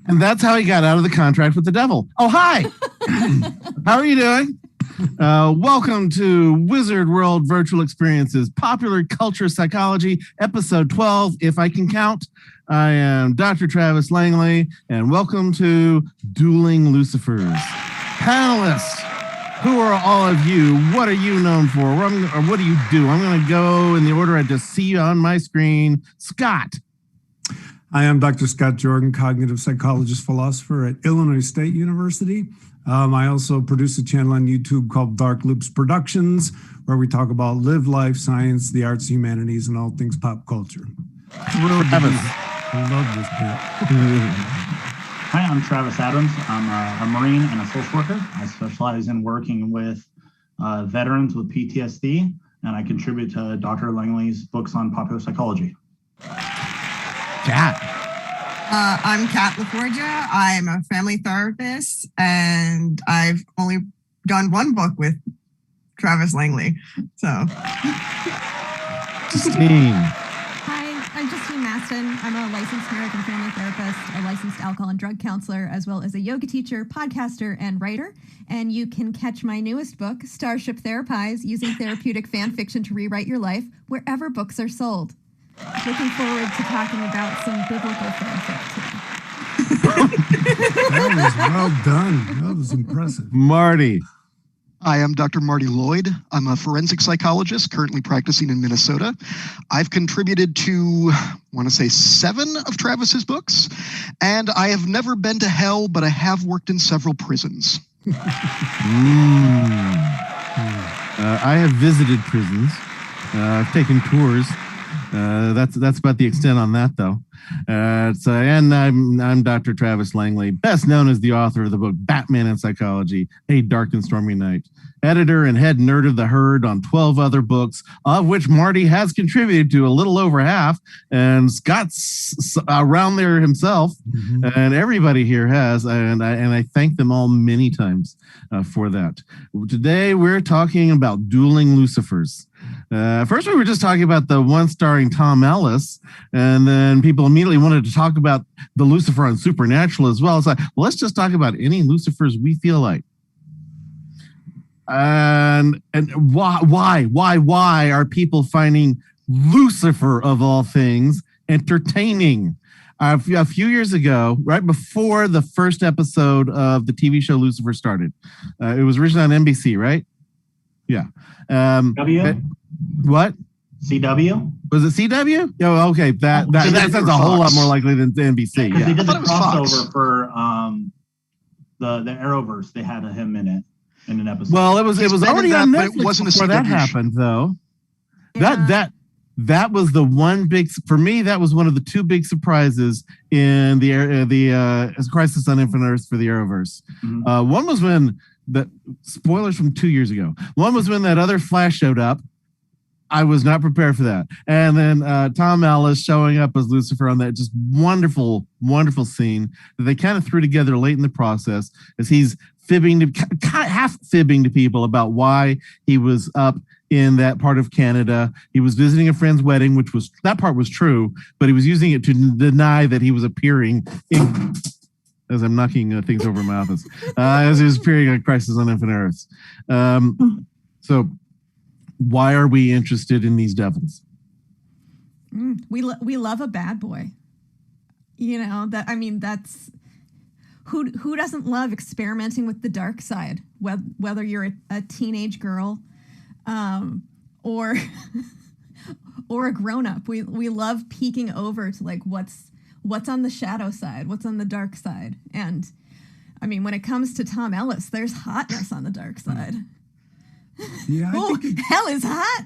And that's how he got out of the contract with the devil. Oh, hi. How are you doing? Welcome to Wizard World Virtual Experiences, Popular Culture Psychology, Episode 12, if I can count. I am Dr. Travis Langley, and welcome to Dueling Lucifers. Panelists, who are all of you? What are you known for? Or what do you do? I'm going to go in the order I just see on my screen. Scott. I am Dr. Scott Jordan, cognitive psychologist, philosopher at Illinois State University. I also produce a channel on YouTube called Dark Loops Productions, where we talk about live life, science, the arts, humanities, and all things pop culture. I love this bit. Hi, I'm Travis Adams. I'm a Marine and a social worker. I specialize in working with veterans with PTSD, and I contribute to Dr. Langley's books on popular psychology. Kat. I'm Kat Forgia. I'm a family therapist, and I've only done one book with Travis Langley. So, Justine. Hi, I'm Justine Mastin. I'm a licensed marriage and family therapist, a licensed alcohol and drug counselor, as well as a yoga teacher, podcaster, and writer. And you can catch my newest book, Starship Therapies, Using Therapeutic Fan Fiction to Rewrite Your Life, wherever books are sold. Looking forward to talking about some biblical fanfic today. That was well done. That was impressive. Marty. Hi, I'm Dr. Marty Lloyd. I'm a forensic psychologist currently practicing in Minnesota. I've contributed to, I want to say, 7 of Travis's books, and I have never been to hell, but I have worked in several prisons. I have visited prisons. I've taken tours. That's about the extent on that, though. And I'm Dr. Travis Langley, best known as the author of the book Batman and Psychology: A Dark and Stormy Night, editor and head nerd of the herd on 12 other books, of which Marty has contributed to a little over half, and Scott's around there himself, and everybody here has, and I thank them all many times for that. Today we're talking about Dueling Lucifers. First, we were just talking about the one starring Tom Ellis, and then people immediately wanted to talk about the Lucifer on Supernatural as well. It's like, well, let's just talk about any Lucifers we feel like. And why are people finding Lucifer, of all things, entertaining? A few years ago, right before the first episode of the TV show Lucifer started, it was originally on NBC, right? Yeah. What? CW? Was it CW? Oh, okay. That sounds a whole lot more likely than NBC. Yeah, yeah. they did the crossover for the Arrowverse. They had him in it in an episode. Well, it was already on Netflix it wasn't before that happened, though. Yeah. That was the one big, for me, that was one of the 2 big surprises in the Crisis on Infinite Earths for the Arrowverse. Mm-hmm. One was when spoilers from 2 years ago. One was when that other Flash showed up. I was not prepared for that. And then Tom Ellis showing up as Lucifer on that just wonderful, wonderful scene that they kind of threw together late in the process as he's half fibbing to people about why he was up in that part of Canada. He was visiting a friend's wedding, that part was true, but he was using it to deny that he was appearing in, as I'm knocking things over my office, as he was appearing on Crisis on Infinite Earths. So why are we interested in these devils? We love a bad boy. You know, that's who doesn't love experimenting with the dark side, whether you're a teenage girl or or a grown-up. We love peeking over to like what's on the shadow side, what's on the dark side. And I mean, when it comes to Tom Ellis, there's hotness on the dark side. Yeah, hell is hot.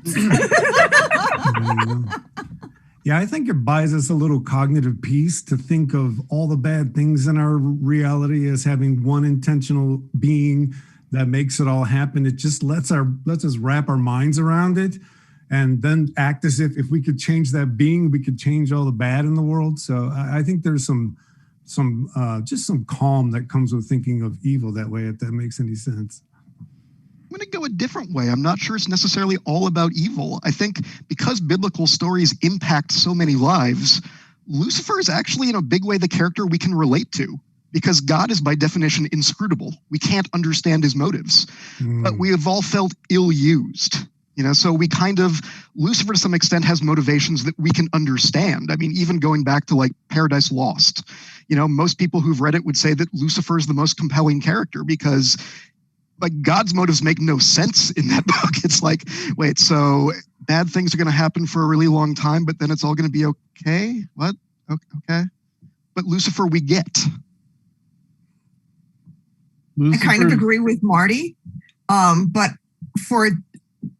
Yeah, I think it buys us a little cognitive peace to think of all the bad things in our reality as having one intentional being that makes it all happen. It just lets us wrap our minds around it and then act as if we could change that being, we could change all the bad in the world. So I think there's some calm that comes with thinking of evil that way, if that makes any sense. I'm going to go a different way. I'm not sure it's necessarily all about evil. I think because biblical stories impact so many lives, Lucifer is actually in a big way the character we can relate to. because God is by definition inscrutable. We can't understand his motives, but we have all felt ill-used. So we Lucifer to some extent has motivations that we can understand. I mean, even going back to like Paradise Lost, most people who've read it would say that Lucifer is the most compelling character because like God's motives make no sense in that book. It's like, wait, so bad things are going to happen for a really long time, but then it's all going to be okay? What? Okay. But Lucifer, we get. I kind of agree with Marty, but for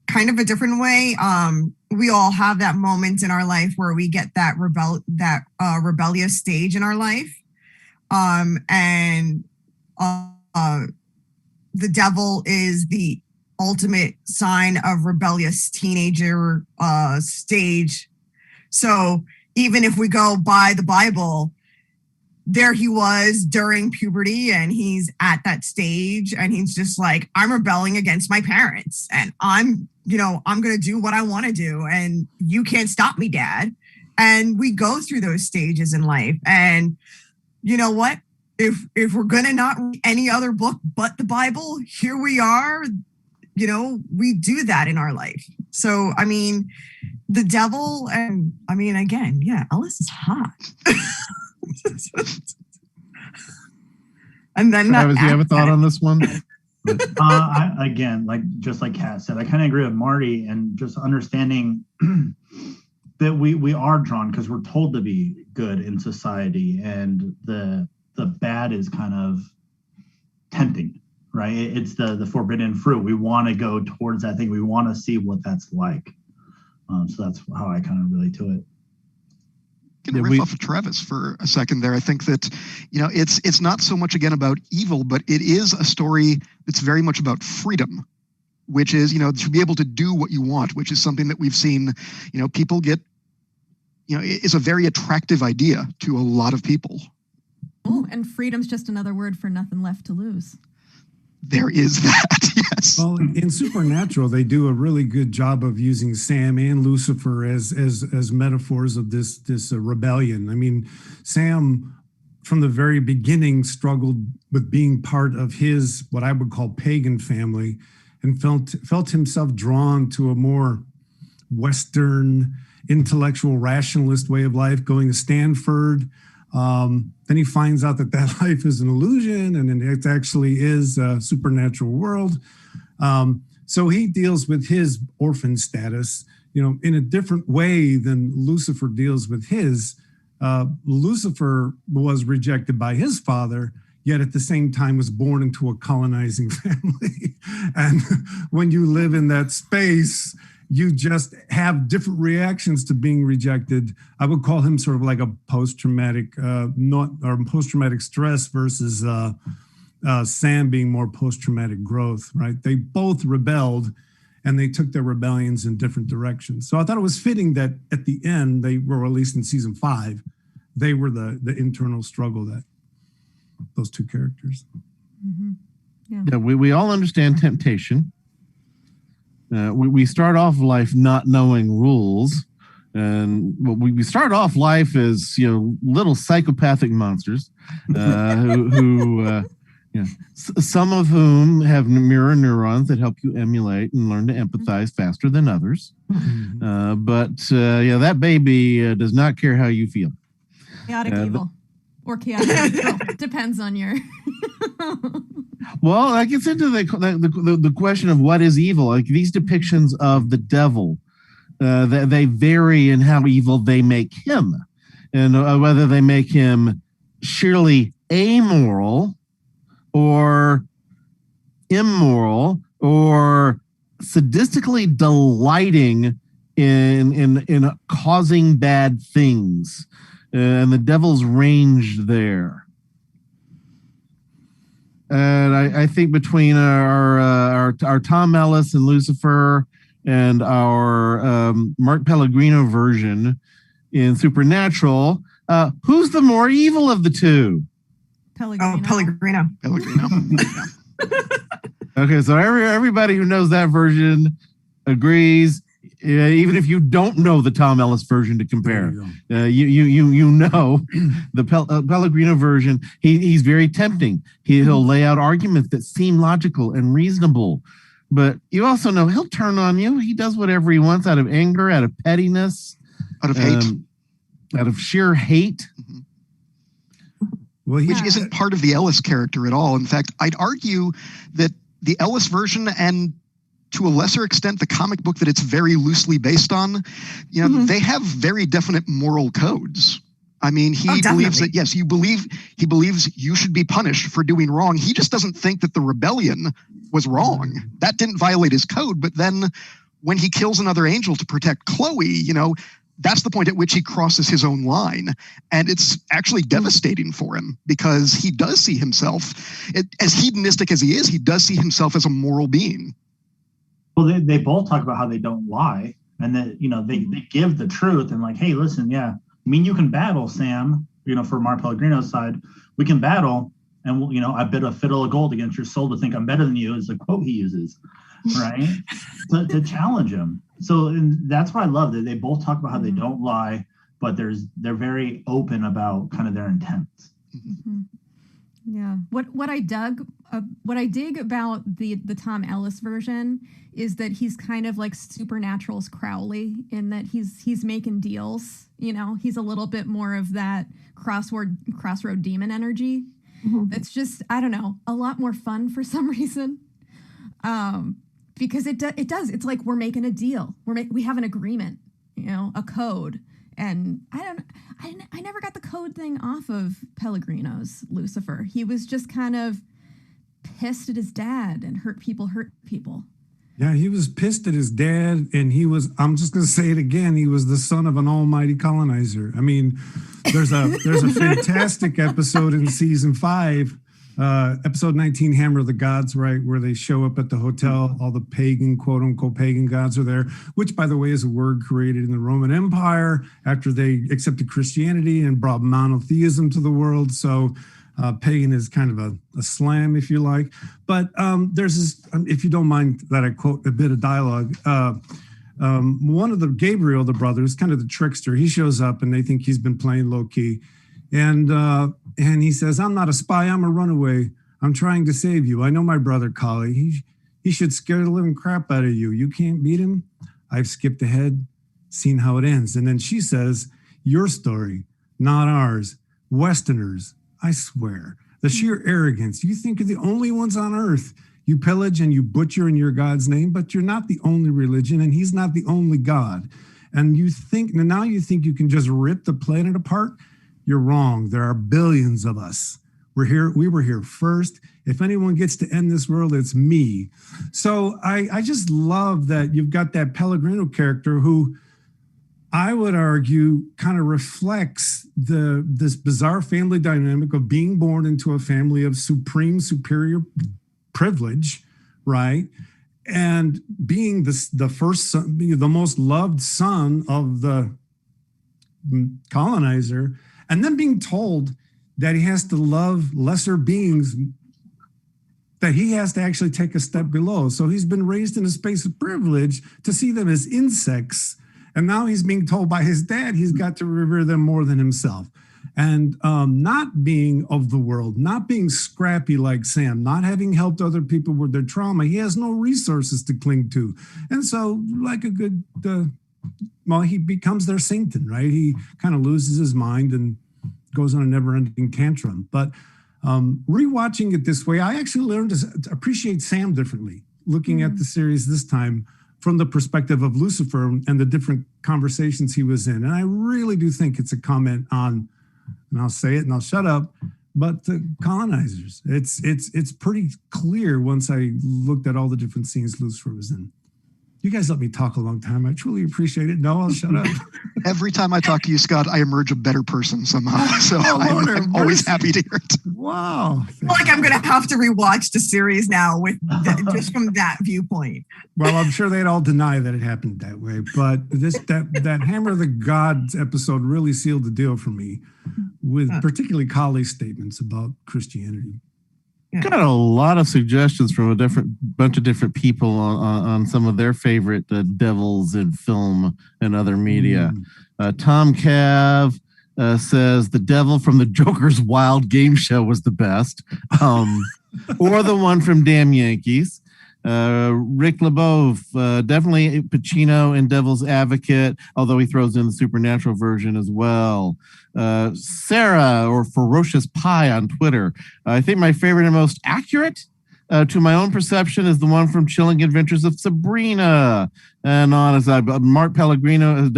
kind of a different way, we all have that moment in our life where we get that rebellious stage in our life, and the devil is the ultimate sign of rebellious teenager stage. So even if we go by the Bible, there he was during puberty and he's at that stage and he's just like, I'm rebelling against my parents and I'm going to do what I want to do and you can't stop me, Dad. And we go through those stages in life. And you know what? If we're going to not read any other book but the Bible, here we are, we do that in our life. So, I mean, the devil and again, yeah, Ellis is hot. And then Travis, you have a thought on this one? Again, just like Kat said, I kind of agree with Marty and just understanding that we are drawn because we're told to be good in society, and the bad is kind of tempting, right? It's the forbidden fruit. We want to go towards that thing. We want to see what that's like. So that's how I kind of relate to it. Going to riff off of Travis for a second there. I think that, it's not so much again about evil, but it is a story that's very much about freedom, which is, to be able to do what you want, which is something that we've seen, people get, is a very attractive idea to a lot of people. Oh, and freedom's just another word for nothing left to lose. There is that, yes. Well, in Supernatural, they do a really good job of using Sam and Lucifer as metaphors of this rebellion. I mean, Sam, from the very beginning, struggled with being part of his, what I would call pagan family, and felt himself drawn to a more Western, intellectual, rationalist way of life, going to Stanford. Then he finds out that life is an illusion and it actually is a supernatural world. So he deals with his orphan status, in a different way than Lucifer deals with his. Lucifer was rejected by his father, yet at the same time was born into a colonizing family. And when you live in that space, you just have different reactions to being rejected. I would call him sort of like a post-traumatic, post-traumatic stress versus Sam being more post-traumatic growth, right? They both rebelled and they took their rebellions in different directions. So I thought it was fitting that at the end, they were, at least in season 5, they were the internal struggle that those two characters. Mm-hmm. Yeah, we all understand temptation. We start off life not knowing rules, and we start off life as little psychopathic monsters who some of whom have mirror neurons that help you emulate and learn to empathize faster than others. But that baby does not care how you feel. Chaotic evil or chaotic evil. Depends on your. Well, that gets into the question of what is evil. Like these depictions of the devil, they vary in how evil they make him, and whether they make him sheerly amoral, or immoral, or sadistically delighting in causing bad things, and the devil's range there. And I think between our Tom Ellis and Lucifer and our Mark Pellegrino version in Supernatural, who's the more evil of the two? Pellegrino. Okay, so everybody who knows that version agrees even if you don't know the Tom Ellis version to compare, you know the Pellegrino version. He's very tempting. He'll lay out arguments that seem logical and reasonable, but you also know he'll turn on you. He does whatever he wants out of anger, out of pettiness, out of hate, out of sheer hate. Well, which isn't part of the Ellis character at all. In fact, I'd argue that the Ellis version, and to a lesser extent, the comic book that it's very loosely based on, they have very definite moral codes. I mean, he believes that, yes, he believes you should be punished for doing wrong. He just doesn't think that the rebellion was wrong. That didn't violate his code. But then when he kills another angel to protect Chloe, that's the point at which he crosses his own line. And it's actually devastating for him, because he does see himself, as hedonistic as he is, he does see himself as a moral being. Well, they both talk about how they don't lie, and that, they give the truth, and like, hey, listen, yeah, I mean, you can battle, Sam, for Mar Pellegrino's side, we can battle, and we'll, I bid a fiddle of gold against your soul to think I'm better than you, is the quote he uses, right? to challenge him. So, and that's what I love, that they both talk about how they don't lie, but they're very open about kind of their intents. Mm-hmm. Yeah. What I dig about the Tom Ellis version is that he's kind of like Supernatural's Crowley, in that he's making deals. He's a little bit more of that crossroad demon energy. Mm-hmm. That's just, I don't know, a lot more fun for some reason. Because it does. It's like we're making a deal. We have an agreement, a code. And I never got the code thing off of Pellegrino's Lucifer. He was just kind of pissed at his dad, and hurt people. Yeah, he was pissed at his dad, and I'm just going to say it again, he was the son of an almighty colonizer. I mean, there's a fantastic episode in season 5, episode 19, Hammer of the Gods, right, where they show up at the hotel. All the pagan, quote unquote, pagan gods are there, which, by the way, is a word created in the Roman Empire after they accepted Christianity and brought monotheism to the world. So pagan is kind of a slam, if you like. But there's this, if you don't mind that I quote a bit of dialogue, one of Gabriel, the brothers, kind of the trickster, he shows up and they think he's been playing low key. And he says, I'm not a spy, I'm a runaway. I'm trying to save you. I know my brother, Kali. He should scare the living crap out of you. You can't beat him. I've skipped ahead, seen how it ends. And then she says, your story, not ours. Westerners, I swear. The sheer arrogance. You think you're the only ones on earth. You pillage and you butcher in your God's name, but you're not the only religion, and he's not the only God. And now you think you can just rip the planet apart? You're wrong. There are billions of us. We were here first. If anyone gets to end this world, it's me. So I just love that you've got that Pellegrino character who I would argue kind of reflects this bizarre family dynamic of being born into a family of superior privilege, right? And being the first son, the most loved son of the colonizer, and then being told that he has to love lesser beings, that he has to actually take a step below. So he's been raised in a space of privilege to see them as insects. And now he's being told by his dad he's got to revere them more than himself. And not being of the world, not being scrappy like Sam, not having helped other people with their trauma, he has no resources to cling to. And so, like a good, he becomes their Satan, right? He kind of loses his mind and goes on a never-ending tantrum. But rewatching it this way, I actually learned to appreciate Sam differently, looking at the series this time from the perspective of Lucifer and the different conversations he was in. And I really do think it's a comment on, and I'll say it and I'll shut up, but the colonizers. It's pretty clear once I looked at all the different scenes Lucifer was in. You guys let me talk a long time. I truly appreciate it. No, I'll shut up. Every time I talk to you, Scott, I emerge a better person somehow. So I'm always happy to hear it. Wow. I feel like I'm going to have to rewatch the series now with just from that viewpoint. Well, I'm sure they'd all deny that it happened that way. But that Hammer of the Gods episode really sealed the deal for me, with particularly Kali's statements about Christianity. Got a lot of suggestions from a bunch of different people on some of their favorite devils in film and other media. Tom Cav says the devil from the Joker's Wild Game Show was the best, or the one from Damn Yankees. Rick LeBeau, definitely Pacino in Devil's Advocate, although he throws in the supernatural version as well. Sarah, or Ferocious Pie on Twitter. I think my favorite and most accurate to my own perception is the one from Chilling Adventures of Sabrina. And on as Mark Pellegrino,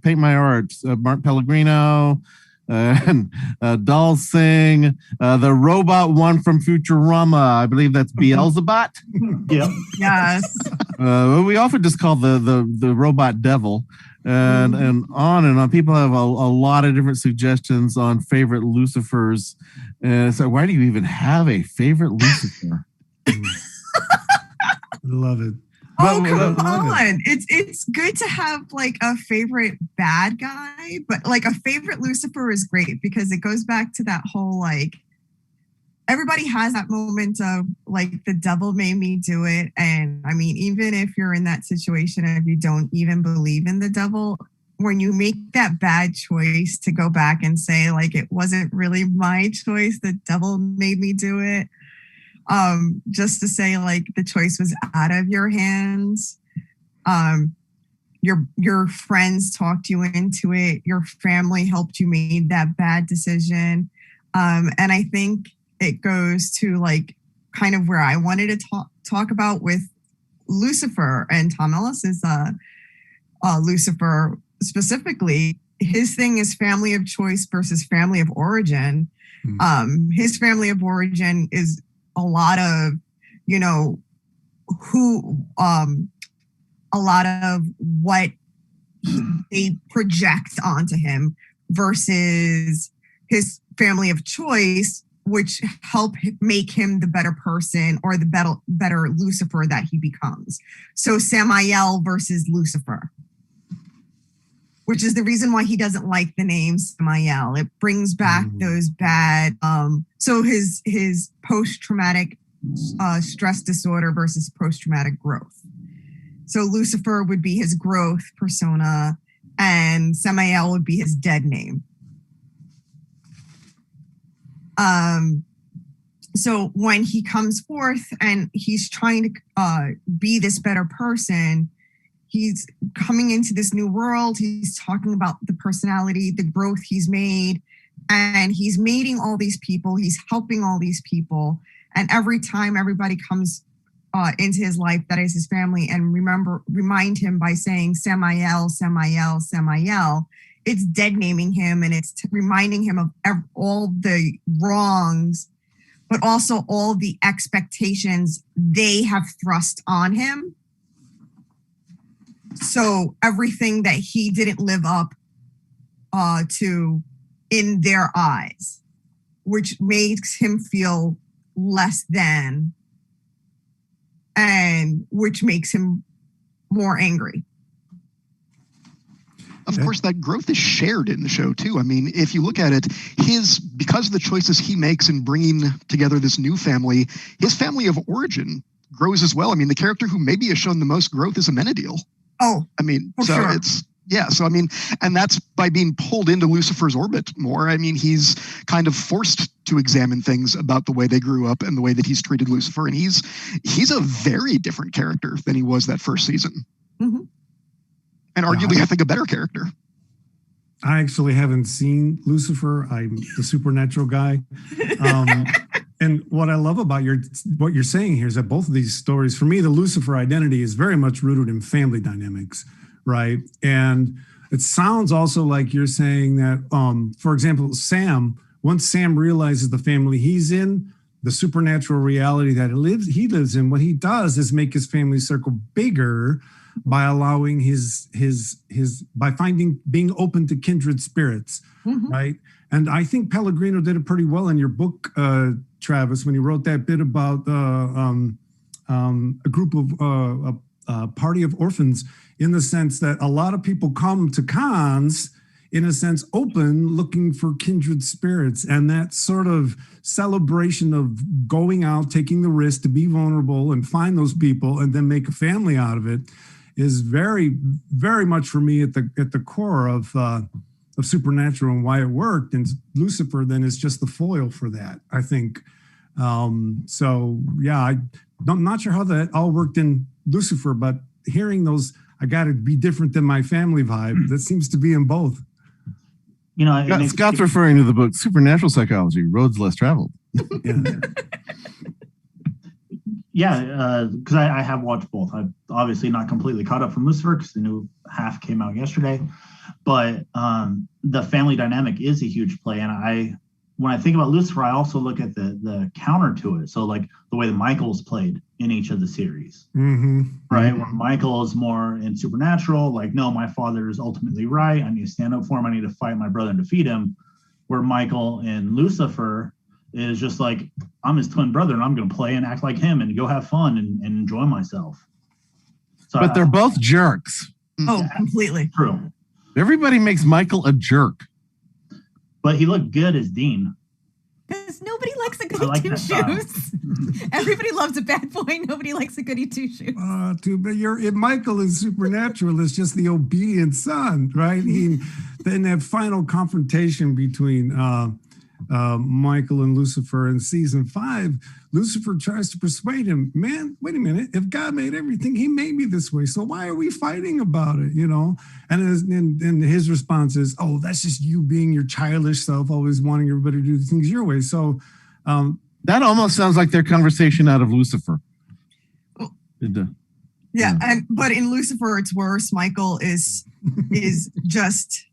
Paint My Art, Mark Pellegrino, and Doll Sing, the robot one from Futurama. I believe that's Beelzebot. Yep. Yes. We often just call the robot devil. And on and on. People have a lot of different suggestions on favorite Lucifers. So why do you even have a favorite Lucifer? Love it. Oh, come on. It's good to have like a favorite bad guy, but like a favorite Lucifer is great because it goes back to that whole like everybody has that moment of like the devil made me do it. And I mean, even if you're in that situation and if you don't even believe in the devil, when you make that bad choice to go back and say like it wasn't really my choice, the devil made me do it. Just to say like the choice was out of your hands. Your friends talked you into it. Your family helped you make that bad decision. And I think it goes to like kind of where I wanted to talk about with Lucifer and Tom Ellis's Lucifer specifically. His thing is family of choice versus family of origin. His family of origin is a lot of, you know, a lot of what they project onto him versus his family of choice, which help make him the better person or the better Lucifer that he becomes. So Samael versus Lucifer, which is the reason why he doesn't like the name Samael. It brings back those bad, so his post-traumatic stress disorder versus post-traumatic growth. So Lucifer would be his growth persona and Samael would be his dead name. So when he comes forth and he's trying to be this better person, he's coming into this new world. He's talking about the personality, the growth he's made, and he's meeting all these people. He's helping all these people. And every time everybody comes into his life, that is his family, and remind him by saying Samael, Samael, Samael, it's dead naming him and it's reminding him of all the wrongs, but also all the expectations they have thrust on him. So everything that he didn't live up to in their eyes, which makes him feel less than, and which makes him more angry. Of course, that growth is shared in the show, too. I mean, if you look at it, because of the choices he makes in bringing together this new family, his family of origin grows as well. I mean, the character who maybe has shown the most growth is Amenadiel. Oh, I mean, so sure. So I mean, and that's by being pulled into Lucifer's orbit more. I mean, he's kind of forced to examine things about the way they grew up and the way that he's treated Lucifer. And he's a very different character than he was that first season. Mm-hmm. And arguably, I think, a better character. I actually haven't seen Lucifer. I'm the supernatural guy. And what I love about what you're saying here is that both of these stories, for me, the Lucifer identity is very much rooted in family dynamics, right? And it sounds also like you're saying that, for example, once Sam realizes the family he's in, the supernatural reality that he lives in, what he does is make his family circle bigger by allowing being open to kindred spirits, right? And I think Pellegrino did it pretty well in your book, Travis, when he wrote that bit about a group of party of orphans, in the sense that a lot of people come to cons in a sense, open, looking for kindred spirits. And that sort of celebration of going out, taking the risk to be vulnerable and find those people and then make a family out of it is very, very much for me at the core of Supernatural and why it worked. And Lucifer then is just the foil for that, I think. So yeah, I'm not sure how that all worked in Lucifer, but hearing those, I got to be different than my family vibe, that seems to be in both. You know, Scott's referring to the book Supernatural Psychology, Roads Less Traveled. Yeah, because I have watched both. I've obviously not completely caught up from Lucifer because the new half came out yesterday. But the family dynamic is a huge play. And when I think about Lucifer, I also look at the counter to it. So like the way that Michael's played in each of the series, right? Where Michael is more in Supernatural, like, no, my father is ultimately right. I need to stand up for him. I need to fight my brother and defeat him. Where Michael in Lucifer is just like, I'm his twin brother and I'm going to play and act like him and go have fun and enjoy myself. So But they're both jerks. Oh, completely. True. Everybody makes Michael a jerk. But he looked good as Dean. Because nobody likes a goody like two that style. shoes. Everybody loves a bad boy. Nobody likes a goody two shoes. But Michael in Supernatural is just the obedient son, right? Then that final confrontation between Michael and Lucifer in season 5, Lucifer tries to persuade him, man, wait a minute, if God made everything, he made me this way, so why are we fighting about it, you know? And his response is, oh, that's just you being your childish self, always wanting everybody to do things your way. So that almost sounds like their conversation out of Lucifer. But in Lucifer it's worse. Michael is just,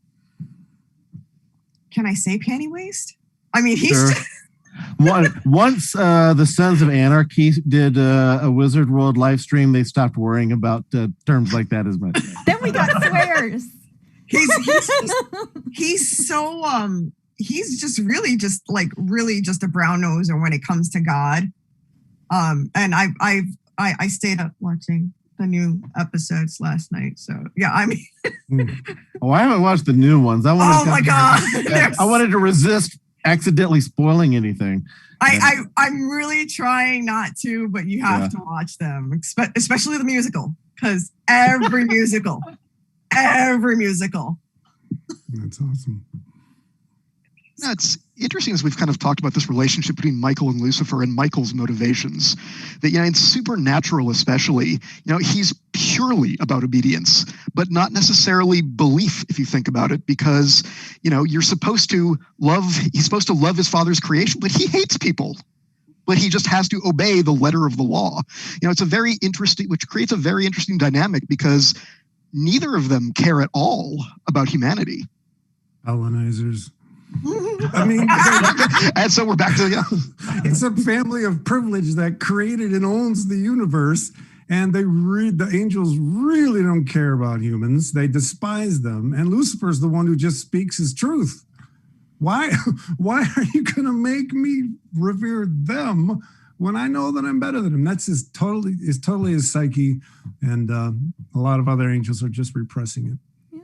can I say panty waste? I mean, he's sure. Once the Sons of Anarchy did a Wizard World live stream, they stopped worrying about terms like that as much. Then we got swears. He's so he's just really just a brown noser when it comes to God. And I stayed up watching the new episodes last night. So yeah, I mean, I haven't watched the new ones. I wanted to resist accidentally spoiling anything. I'm really trying not to, but you have to watch them, especially the musical, because every musical. That's awesome. It's interesting as we've kind of talked about this relationship between Michael and Lucifer and Michael's motivations. That, you know, in Supernatural especially, you know, he's purely about obedience, but not necessarily belief if you think about it, because, you know, he's supposed to love his father's creation, but he hates people. But he just has to obey the letter of the law. You know, which creates a very interesting dynamic because neither of them care at all about humanity. Colonizers. I mean, and so we're back to it's a family of privilege that created and owns the universe, and the angels really don't care about humans. They despise them, and Lucifer's the one who just speaks his truth. Why are you going to make me revere them when I know that I'm better than him? That's totally his psyche, and a lot of other angels are just repressing it.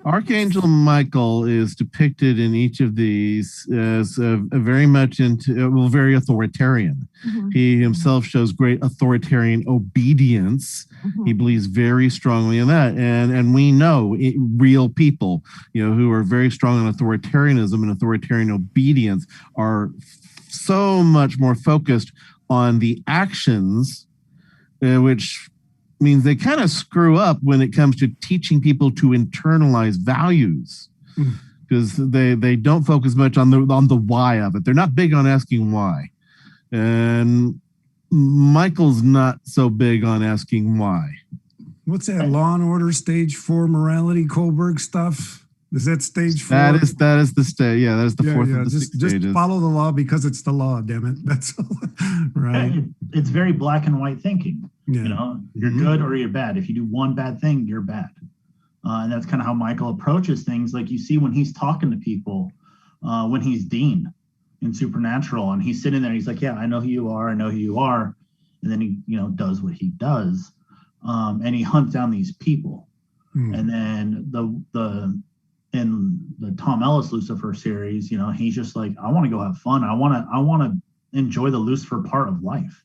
Archangel Michael is depicted in each of these as very much very authoritarian. Mm-hmm. He himself shows great authoritarian obedience. Mm-hmm. He believes very strongly in that. And we know real people, you know, who are very strong in authoritarianism and authoritarian obedience are so much more focused on the actions, which means they kind of screw up when it comes to teaching people to internalize values, because they don't focus much on the why of it. They're not big on asking why. And Michael's not so big on asking why. What's that Law and Order stage 4 morality Kohlberg stuff? Is that stage 4? That is the stage. Yeah, that is the fourth of the six stages. Just follow the law because it's the law, damn it. That's all. Right. It's very black and white thinking. Yeah. You know, you're good or you're bad. If you do one bad thing, you're bad. And that's kind of how Michael approaches things. Like you see when he's talking to people, when he's Dean in Supernatural, and he's sitting there, he's like, yeah, I know who you are. I know who you are. And then he, you know, does what he does. And he hunts down these people. And then in the Tom Ellis Lucifer series, he's just like, I want to go have fun. I want to enjoy the Lucifer part of life.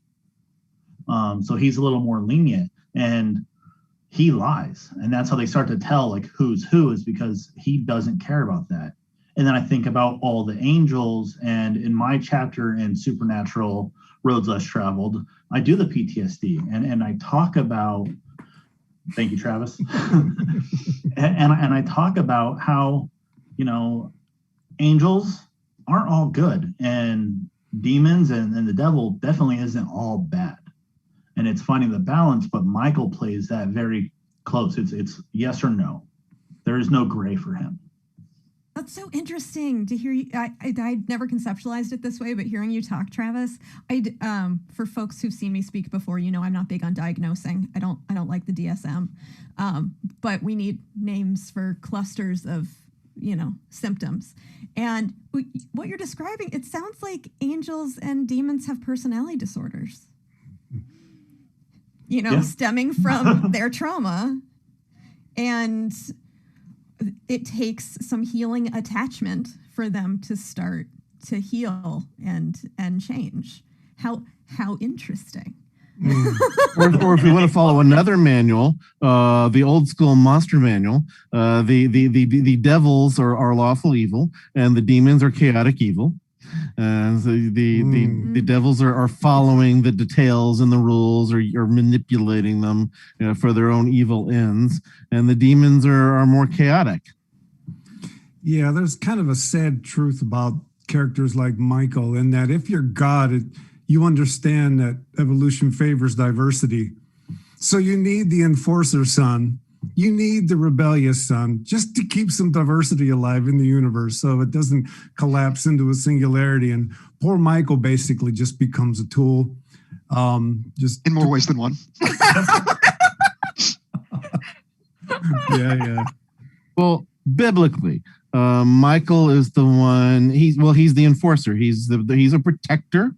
So he's a little more lenient, and he lies. And that's how they start to tell like who's who, is because he doesn't care about that. And then I think about all the angels, and in my chapter in Supernatural Roads Less Traveled, I do the PTSD and I talk about, thank you, Travis. and I talk about how, angels aren't all good, and demons and the devil definitely isn't all bad. And it's finding the balance, but Michael plays that very close. It's yes or no. There is no gray for him. That's so interesting to hear you. I'd never conceptualized it this way, but hearing you talk, Travis, for folks who've seen me speak before, I'm not big on diagnosing. I don't like the DSM, but we need names for clusters of, symptoms. And what you're describing, it sounds like angels and demons have personality disorders, stemming from their trauma. And it takes some healing attachment for them to start to heal and change. How interesting. or if you want to follow another manual, the old school monster manual, the devils are lawful evil and the demons are chaotic evil. So the devils are following the details and the rules, or manipulating them for their own evil ends, and the demons are more chaotic. Yeah, there's kind of a sad truth about characters like Michael, in that if you're God, you understand that evolution favors diversity. So you need the enforcer son. You need the rebellious son just to keep some diversity alive in the universe so it doesn't collapse into a singularity. And poor Michael basically just becomes a tool. Just in more ways than one. Yeah. Well, biblically, Michael is the one. He's the enforcer. He's a protector.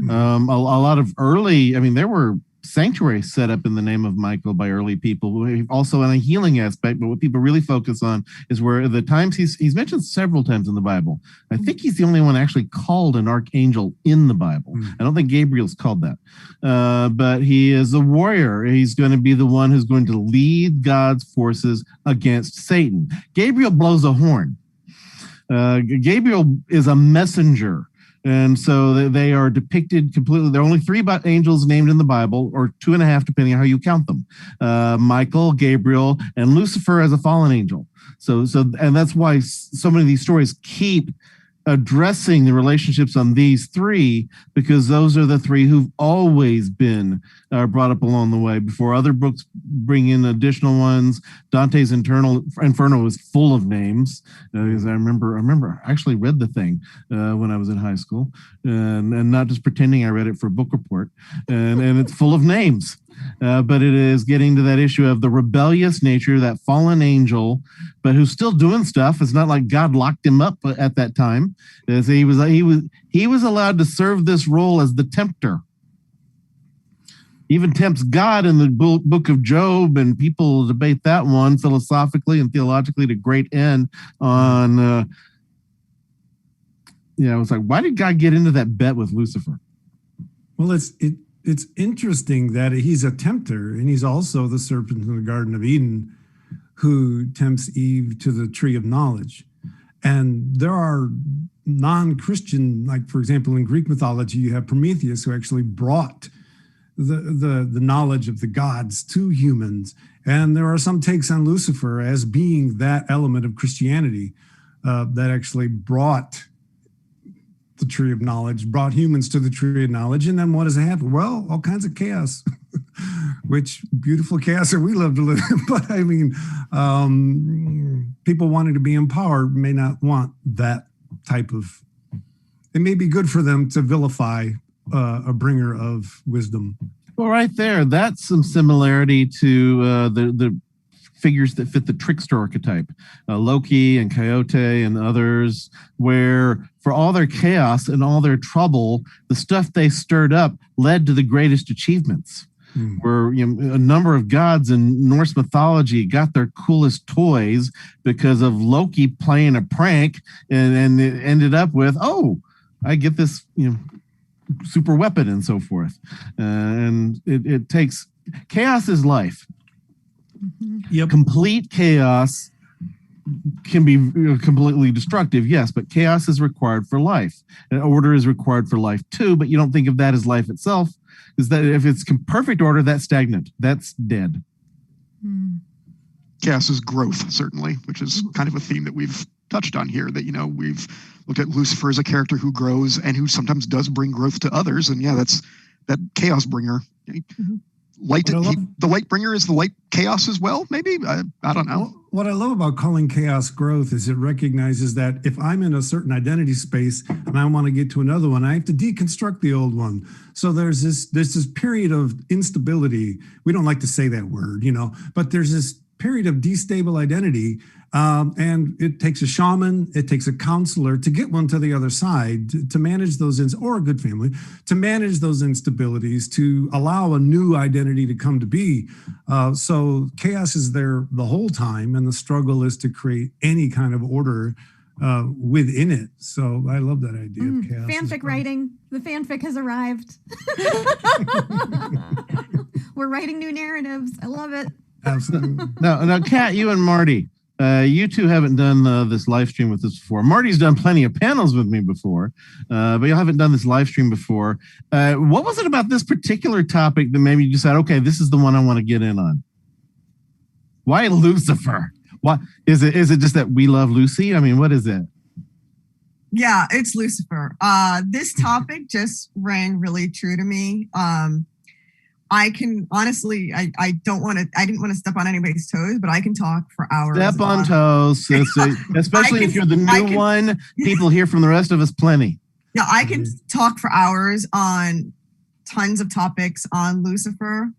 A lot of early, there were sanctuaries set up in the name of Michael by early people, also in a healing aspect. But what people really focus on is where the times he's mentioned several times in the Bible. I think he's the only one actually called an archangel in the Bible. I don't think Gabriel's called that. But he is a warrior. He's going to be the one who's going to lead God's forces against Satan. Gabriel blows a horn. Gabriel is a messenger. And so they are depicted completely. There are only 3 angels named in the Bible, or 2.5, depending on how you count them. Michael, Gabriel, and Lucifer as a fallen angel. So that's why so many of these stories keep addressing the relationships on these 3, because those are the 3 who've always been brought up along the way before other books bring in additional ones. Dante's Inferno is full of names, because I remember I actually read the thing when I was in high school, and not just pretending I read it for a book report, and it's full of names. But it is getting to that issue of the rebellious nature, that fallen angel, but who's still doing stuff. It's not like God locked him up at that time. As he was allowed to serve this role as the tempter. Even tempts God in the book of Job, and people debate that one philosophically and theologically to great end on. It's like, why did God get into that bet with Lucifer? Well, it's interesting that he's a tempter, and he's also the serpent in the Garden of Eden who tempts Eve to the tree of knowledge. And there are non-Christian, like, for example, in Greek mythology, you have Prometheus, who actually brought the knowledge of the gods to humans. And there are some takes on Lucifer as being that element of Christianity that actually brought the tree of knowledge, brought humans to the tree of knowledge. And then what does it happen? Well, all kinds of chaos, which beautiful chaos that we love to live in. But people wanting to be empowered may not want that type of, it may be good for them to vilify a bringer of wisdom. Well, right there, that's some similarity to the figures that fit the trickster archetype, Loki and Coyote and others, where for all their chaos and all their trouble, the stuff they stirred up led to the greatest achievements. where a number of gods in Norse mythology got their coolest toys because of Loki playing a prank, and it ended up with, oh, I get this super weapon and so forth. And it takes chaos is life. Yep. Complete chaos can be completely destructive, yes, but chaos is required for life, and order is required for life too. But you don't think of that as life itself. Is that if it's perfect order, that's stagnant, that's dead. Chaos is growth, certainly, which is kind of a theme that we've touched on here. That we've looked at Lucifer as a character who grows and who sometimes does bring growth to others, and that's that chaos bringer. Light, the light bringer is the light chaos as well. Maybe I don't know. What I love about calling chaos growth is it recognizes that if I'm in a certain identity space and I want to get to another one, I have to deconstruct the old one. So there's this period of instability. We don't like to say that word, but there's this period of destable identity. And it takes a shaman, it takes a counselor to get one to the other side to manage those, or a good family, to manage those instabilities, to allow a new identity to come to be. So chaos is there the whole time, and the struggle is to create any kind of order within it. So I love that idea of chaos. Fanfic writing. The fanfic has arrived. We're writing new narratives. I love it. Absolutely. Now, Kat, you and Marty, you two haven't done this live stream with us before. Marty's done plenty of panels with me before, but you haven't done this live stream before. What was it about this particular topic that maybe you decided, okay, this is the one I want to get in on? Why Lucifer? Why is it just that we love Lucy? I mean, what is it? Yeah, it's Lucifer. This topic just rang really true to me. I can honestly, I didn't want to step on anybody's toes, but I can talk for hours. Step on toes, especially if you're the new one. People hear from the rest of us plenty. Yeah, I can talk for hours on tons of topics on Lucifer,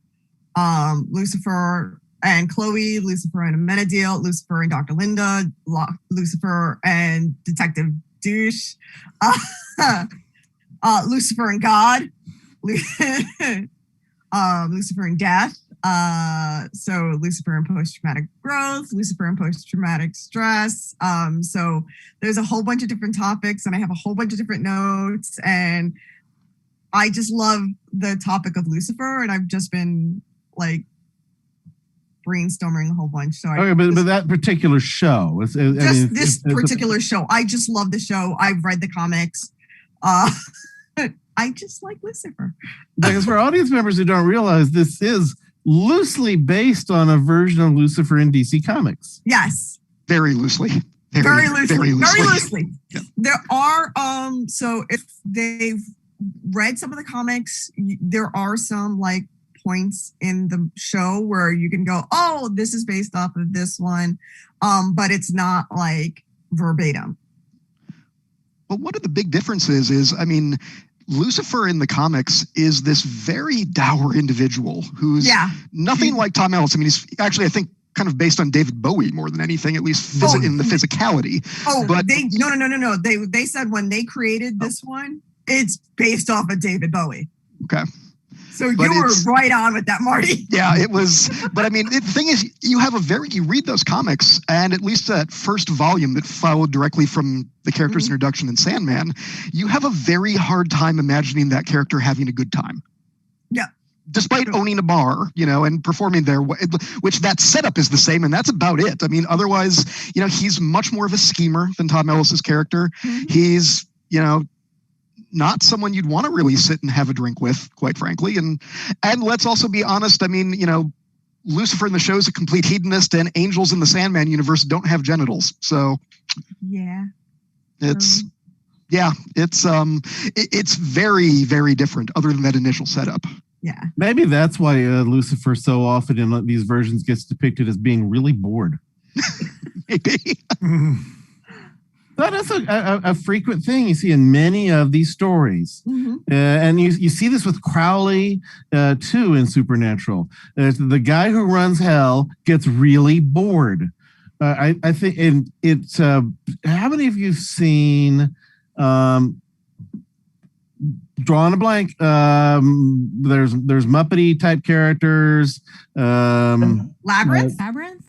Lucifer and Chloe, Lucifer and Amenadiel, Lucifer and Dr. Linda, Lucifer and Detective Douche, Lucifer and God. Lucifer and death. So Lucifer and post-traumatic growth, Lucifer and post-traumatic stress. So there's a whole bunch of different topics, and I have a whole bunch of different notes, and I just love the topic of Lucifer, and I've just been like brainstorming a whole bunch. So but that particular show, this particular show, I just love the show. I've read the comics. I just like Lucifer. Because for audience members who don't realize, this is loosely based on a version of Lucifer in DC Comics. Yes. Very loosely. Very loosely. Yeah. There are, so if they've read some of the comics, there are some like points in the show where you can go, oh, this is based off of this one. But it's not like verbatim. But one of the big differences is, Lucifer in the comics is this very dour individual who's nothing like Tom Ellis. He's actually, I think, kind of based on David Bowie more than anything, at least in the physicality. Oh, but no. They said when they created this one, it's based off of David Bowie. Okay. So you were right on with that, Marty. Yeah, it was. But the thing is, you read those comics, and at least that first volume that followed directly from the character's introduction in Sandman, you have a very hard time imagining that character having a good time. Yeah. Despite owning a bar, and performing there, which that setup is the same, and that's about it. Otherwise, he's much more of a schemer than Tom Ellis's character. He's, not someone you'd want to really sit and have a drink with, quite frankly. And let's also be honest. Lucifer in the show is a complete hedonist, and angels in the Sandman universe don't have genitals. So it's very, very different other than that initial setup. Yeah. Maybe that's why Lucifer so often in these versions gets depicted as being really bored. Maybe. That is a frequent thing you see in many of these stories. And you see this with Crowley, too, in Supernatural. The guy who runs hell gets really bored. I think it's... how many of you have seen drawing a blank. There's Muppety type characters. Labyrinth? Labyrinth?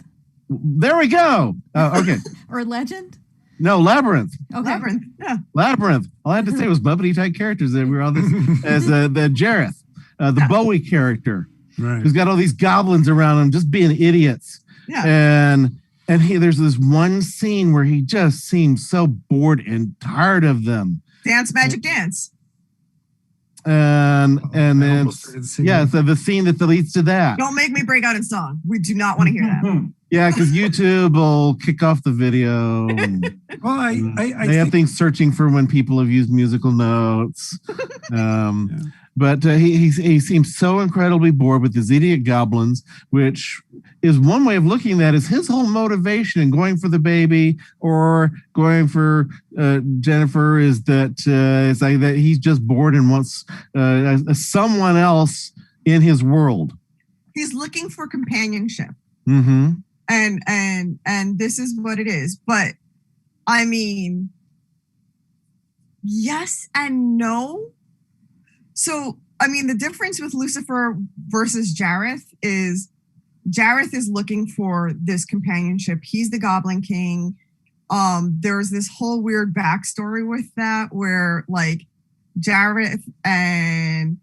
There we go. Okay. Or Legend? No, Labyrinth. Okay. Labyrinth. Yeah. Labyrinth. All I had to say was Muppety type characters that were on this as the Jareth, the Bowie character, Right. who's got all these goblins around him just being idiots. Yeah. And there's this one scene where he just seems so bored and tired of them. Dance, magic, dance. And I then almost started singing. yeah, so the scene that leads to that. Don't make me break out in song. We do not want to hear that. Yeah, because YouTube will kick off the video. And Well, I they have think, things searching for when people have used musical notes. But he seems so incredibly bored with his idiot goblins, which is one way of looking at it, is his whole motivation in going for the baby or going for Jennifer is that it's like that he's just bored and wants someone else in his world. He's looking for companionship. Mm-hmm. And this is what it is. But I mean, yes and no. So, I mean, the difference with Lucifer versus Jareth is looking for this companionship. He's the Goblin King. There's this whole weird backstory with that where like Jareth and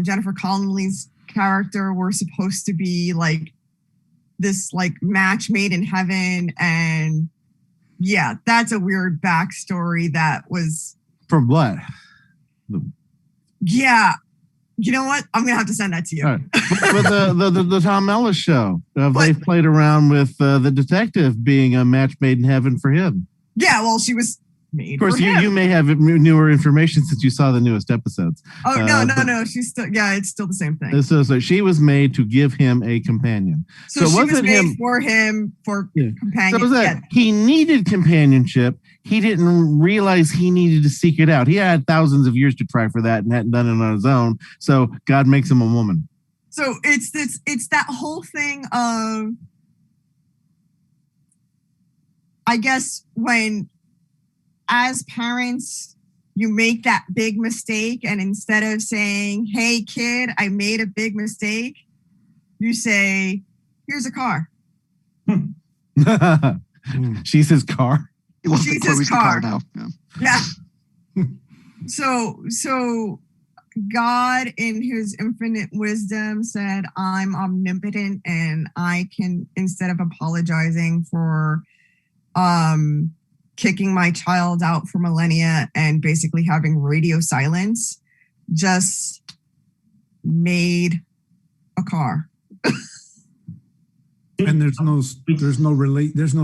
Jennifer Connelly's character were supposed to be like this like match made in heaven. And yeah, that's a weird backstory that was... From what? Yeah. You know what? I'm going to have to send that to you. All right. But the Tom Ellis show, they've played around with the detective being a match made in heaven for him. Yeah, well, she was made Of course, for him. you may have newer information since you saw the newest episodes. Oh, no. She's still, yeah, it's still the same thing. So she was made to give him a companion. So she was wasn't made for him for companion. So was that Yeah. he needed companionship. He didn't realize he needed to seek it out. He had thousands of years to try for that and hadn't done it on his own. So God makes him a woman. So it's that whole thing of, I guess, when as parents you make that big mistake, and instead of saying, "Hey kid, I made a big mistake," you say, "Here's a car." She's his car. Well, She's Chloe's his the car car. now. Yeah. Yeah. So God in his infinite wisdom said, "I'm omnipotent and I can," instead of apologizing for kicking my child out for millennia and basically having radio silence, just made a car. and there's no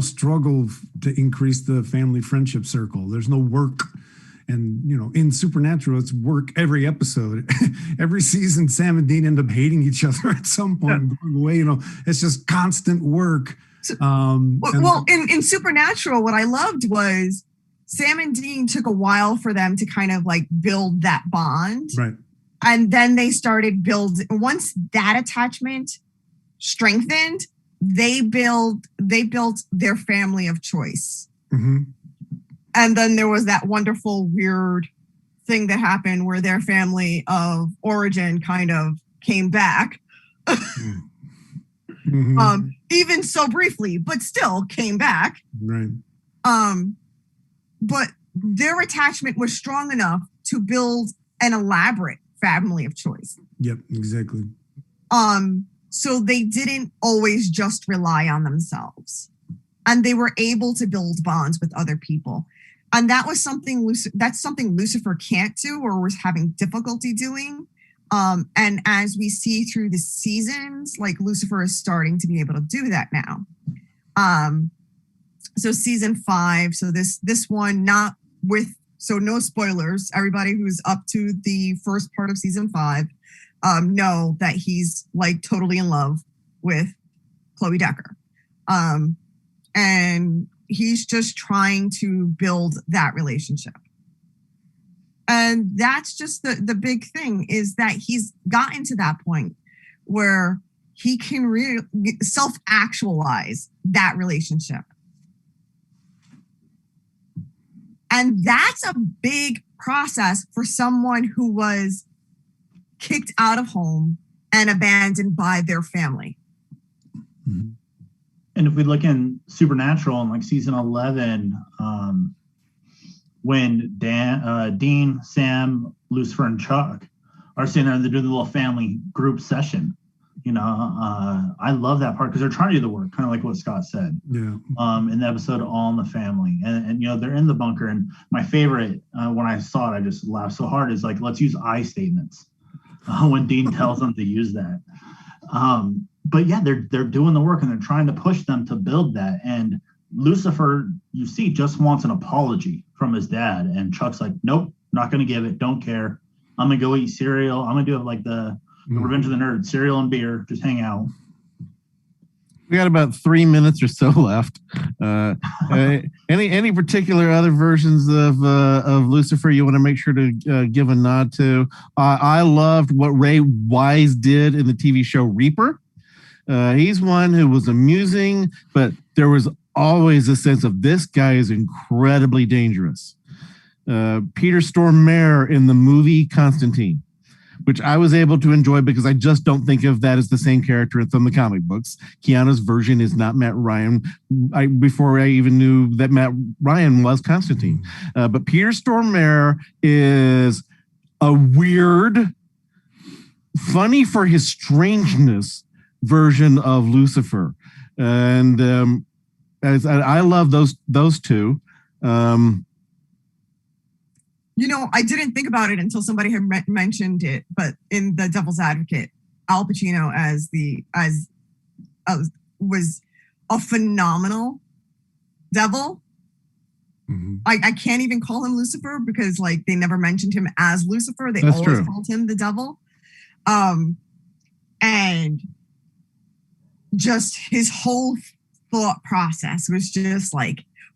struggle to increase the family friendship circle. There's no work. And, you know, in Supernatural, it's work every episode. Every season, Sam and Dean end up hating each other at some point and going away. You know, it's just constant work. In Supernatural, what I loved was Sam and Dean took a while for them to kind of like build that bond. Right. And then they started once that attachment strengthened, they built their family of choice. Mm-hmm. And then there was that wonderful, weird thing that happened where their family of origin kind of came back. Mm-hmm. Even so briefly, but still came back. Right. But their attachment was strong enough to build an elaborate family of choice. Yep, exactly. So they didn't always just rely on themselves. And they were able to build bonds with other people. And that was something Lucifer can't do or was having difficulty doing. And as we see through the seasons, like Lucifer is starting to be able to do that now. So season 5, so this one, no spoilers. Everybody who's up to the first part of season 5 know that he's like totally in love with Chloe Decker. And he's just trying to build that relationship. And that's just the big thing, is that he's gotten to that point where he can self-actualize that relationship. And that's a big process for someone who was kicked out of home and abandoned by their family. Mm-hmm. And if we look in Supernatural in like season 11, when Dean, Sam, Lucifer, and Chuck are sitting there, they're doing the little family group session. I love that part because they're trying to do the work, kind of like what Scott said. Yeah. In the episode All in the Family, and they're in the bunker. And my favorite, when I saw it, I just laughed so hard. Is like, let's use I statements when Dean tells them to use that. But yeah, they're doing the work and they're trying to push them to build that. And Lucifer, you see, just wants an apology from his dad, and Chuck's like, nope, not going to give it. Don't care. I'm gonna go eat cereal. I'm gonna do it like the Revenge of the Nerds, cereal and beer, just hang out. We got about 3 minutes or so left. Any particular other versions of Lucifer you want to make sure to give a nod to? I loved what Ray Wise did in the TV show Reaper. He's one who was amusing, but there was always a sense of this guy is incredibly dangerous. Peter Stormare in the movie Constantine, which I was able to enjoy because I just don't think of that as the same character from the comic books. Keanu's version is not Matt Ryan. Before I even knew that Matt Ryan was Constantine. But Peter Stormare is a weird, funny for his strangeness version of Lucifer. And as I love those two. I didn't think about it until somebody had mentioned it, but in The Devil's Advocate, Al Pacino was a phenomenal devil. Mm-hmm. I can't even call him Lucifer because they never mentioned him as Lucifer. They That's always true. Called him the devil. And just his whole thought process was just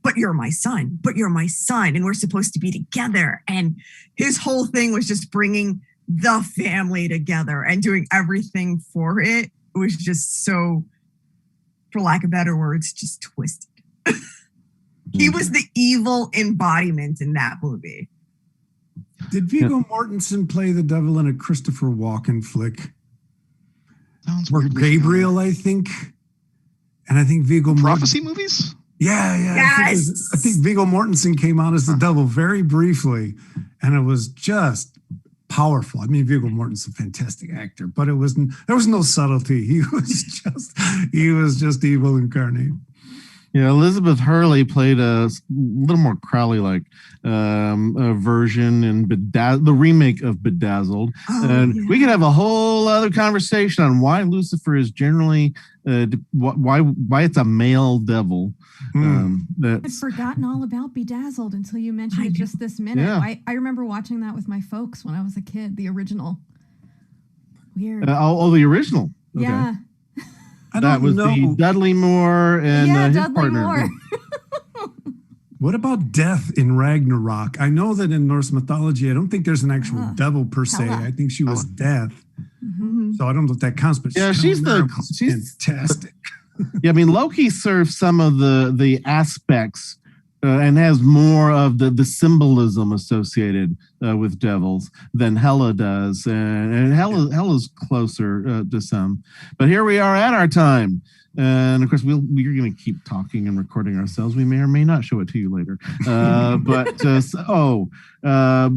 but you're my son, and we're supposed to be together. And his whole thing was just bringing the family together and doing everything for it. It was just so, for lack of better words, just twisted. He was the evil embodiment in that movie. Did Viggo Mortensen play the devil in a Christopher Walken flick? Sounds or Gabriel, I think. And I think Viggo Prophecy movies? Yeah. Yes. I think Viggo Mortensen came out as the devil very briefly, and it was just powerful. I mean, Viggo Mortensen's a fantastic actor, but there was no subtlety. He was just evil incarnate. Yeah, Elizabeth Hurley played a little more Crowley-like version in the remake of Bedazzled. We could have a whole other conversation on why Lucifer is generally why it's a male devil. I'd forgotten all about Bedazzled until you mentioned it just this minute. Yeah. I remember watching that with my folks when I was a kid, the original. Weird. The original. Okay. Yeah. That was the Dudley Moore and his Dudley partner. Moore. What about death in Ragnarok? I know that in Norse mythology, I don't think there's an actual devil per se. Hela. I think she was death. Mm-hmm. So I don't know if that counts, but she's fantastic. Yeah, I mean, Loki serves some of the aspects and has more of the symbolism associated with devils than Hela does. And Hela's closer to some. But here we are at our time. And of course, we're going to keep talking and recording ourselves. We may or may not show it to you later.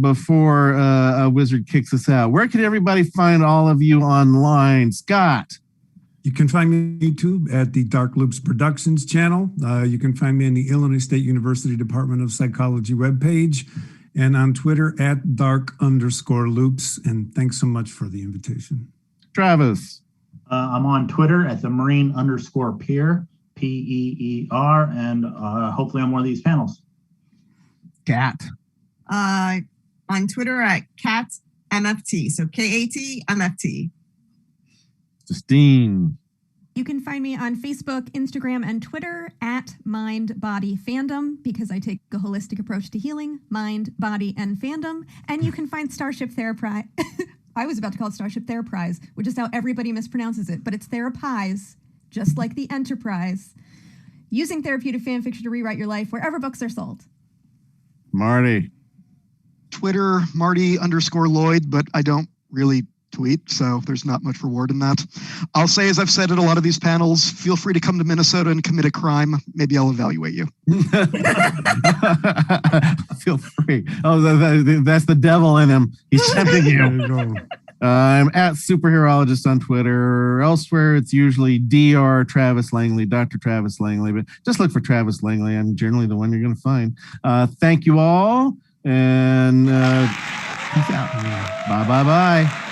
Before a wizard kicks us out, where can everybody find all of you online? Scott? You can find me on YouTube at the Dark Loops Productions channel. You can find me on the Illinois State University Department of Psychology webpage and on Twitter at _loops. And thanks so much for the invitation. Travis? I'm on Twitter at the Marine_Peer, PEER, and hopefully on one of these panels. Kat? On Twitter at KatMFT, so KATMFT. Justine? You can find me on Facebook, Instagram, and Twitter at Mind, Body, Fandom, because I take a holistic approach to healing, mind, body, and fandom. And you can find Starship Therapy. I was about to call it Starship Theraprize, which is how everybody mispronounces it, but it's Therapies, just like the Enterprise. Using therapeutic fan fiction to rewrite your life wherever books are sold. Marty? Twitter, Marty_Lloyd, but I don't really tweet, so there's not much reward in that. I'll say, as I've said at a lot of these panels, feel free to come to Minnesota and commit a crime. Maybe I'll evaluate you. Feel free. Oh, that's the devil in him. He's tempting you. There you go. I'm at Superheroologist on Twitter. Elsewhere, it's usually Dr. Travis Langley, Dr. Travis Langley, but just look for Travis Langley. I'm generally the one you're going to find. Thank you all, and peace out. Bye.